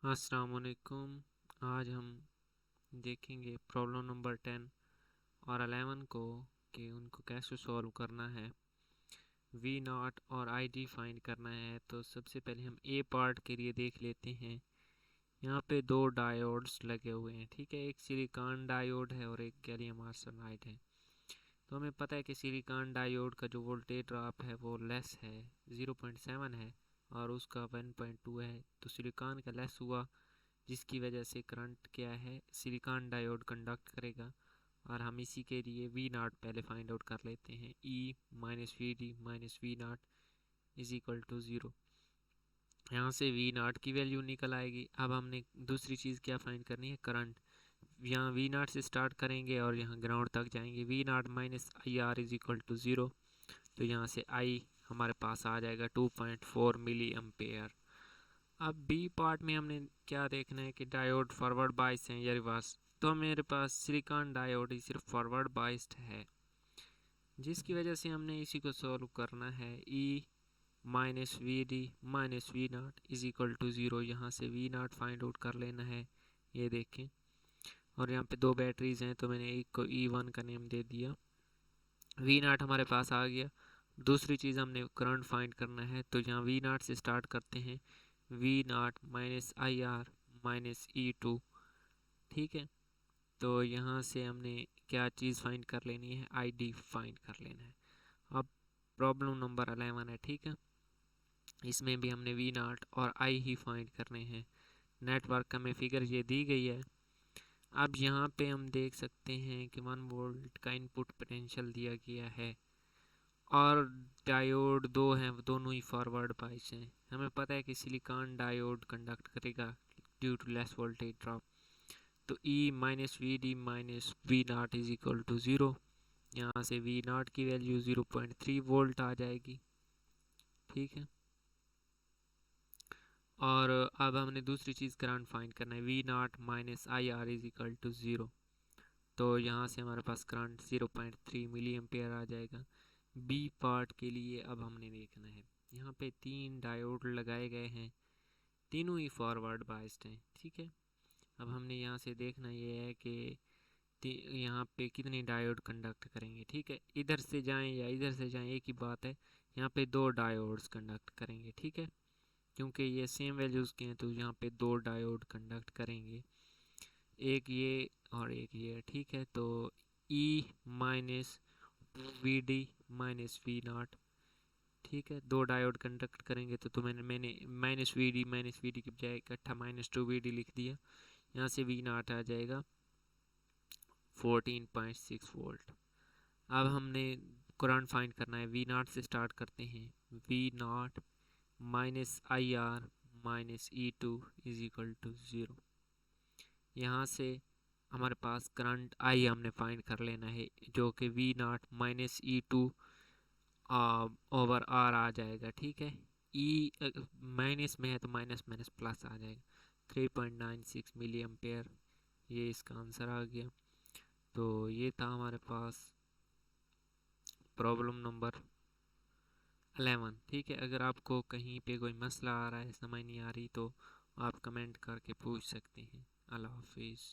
अस्सलाम वालेकुम। आज हम देखेंगे प्रॉब्लम नंबर 10 और 11 को कि उनको कैसे सॉल्व करना है। वी नॉट और आई डी फाइंड करना है। तो सबसे पहले हम ए पार्ट के लिए देख लेते हैं। यहाँ पे दो डायोड्स लगे हुए हैं, ठीक है। एक सिलिकॉन डायोड है और एक गैलियम आर्सेनाइड है। तो हमें पता है कि सिलिकॉन डायोड का जो वोल्टेज ड्रॉप है वो लेस है, 0.7 है, और उसका 1.2 है। तो सिलिकॉन का लेस हुआ, जिसकी वजह से करंट क्या है, सिलिकॉन डायोड कंडक्ट करेगा। और हम इसी के लिए वी नॉट पहले फाइंड आउट कर लेते हैं। E minus V D minus V naught is equal to zero. यहाँ से वी नॉट की वैल्यू निकल आएगी। अब हमने दूसरी चीज़ क्या फाइंड करनी है, करंट। यहाँ वी नॉट से स्टार्ट करेंगे और यहाँ ग्राउंड तक जाएंगे। V naught minus I R is equal to zero. तो यहाँ से आई हमारे पास आ जाएगा 2.4 मिली एम्पेयर। अब बी पार्ट में हमने क्या देखना है कि डायोड फॉरवर्ड बाइस है या रिवर्स। तो मेरे पास सिलिकॉन डायोड ही सिर्फ फॉरवर्ड बाइस्ड है, जिसकी वजह से हमने इसी को सॉल्व करना है। E minus V D minus V naught is equal to zero. यहाँ से वी नॉट फाइंड आउट कर लेना है, ये देखें। और यहाँ पे दो बैटरीज हैं, तो मैंने एक को E1 का नेम दे दिया। वी नॉट हमारे पास आ गया। दूसरी चीज़ हमने करंट फाइंड करना है, तो यहाँ वी नॉट से स्टार्ट करते हैं। V naught minus I R minus E2, ठीक है। तो यहाँ से हमने क्या चीज़ फाइंड कर लेनी है, आई डी फाइंड कर लेना है। अब प्रॉब्लम नंबर 11 है, ठीक है। इसमें भी हमने वी नॉट और आई ही फाइंड करने हैं। नेटवर्क हमें फिगर ये दी गई है। अब यहाँ पे हम देख सकते हैं कि 1 वोल्ट का इनपुट पोटेंशियल दिया गया है और डायोड दो हैं, दोनों ही फॉरवर्ड बाइस हैं। हमें पता है कि सिलिकॉन डायोड कंडक्ट करेगा due to less voltage drop. तो E minus V D minus V naught is equal to zero. यहाँ से वी नॉट की वैल्यू 0.3 वोल्ट आ जाएगी, ठीक है। और अब हमने दूसरी चीज़ करंट फाइंड करना है। V naught minus I R is equal to zero. तो यहाँ से हमारे पास करंट 0.3 मिली एम्पेयर आ जाएगा। बी पार्ट के लिए अब हमने देखना है, यहाँ पे तीन डायोड लगाए गए हैं, तीनों ही फॉरवर्ड बाइस्ड हैं, ठीक है। अब हमने यहाँ से देखना ये है कि यहाँ पे कितने डायोड कंडक्ट करेंगे, ठीक है। इधर से जाएं या इधर से जाएं एक ही बात है। यहाँ पे दो डायोड्स कंडक्ट करेंगे, ठीक है। क्योंकि ये सेम वैल्यूज़ के हैं, तो यहाँ पे दो डायोड कंडक्ट करेंगे, एक ये और एक ये, ठीक है। तो E minus V D minus V naught, ठीक है। दो डायोड कंडक्ट करेंगे, तो मैंने माइनस वी डी की बजाय इकट्ठा -2 VD लिख दिया। यहाँ से वी नॉट आ जाएगा 14.6 वोल्ट। अब हमने करंट फाइंड करना है। वी नॉट से स्टार्ट करते हैं। V naught minus I R minus E2 is equal to zero. यहाँ से हमारे पास करंट आई हमने फाइंड कर लेना है, जो कि V naught minus E2 over R आ जाएगा, ठीक है। ई माइनस में है तो माइनस माइनस प्लस आ जाएगा, 3.96 मिली एम्पेयर। ये इसका आंसर आ गया। तो ये था हमारे पास प्रॉब्लम नंबर 11, ठीक है। अगर आपको कहीं पे कोई मसला आ रहा है, समझ नहीं आ रही, तो आप कमेंट करके पूछ सकते हैं। अल्लाह हाफिज़।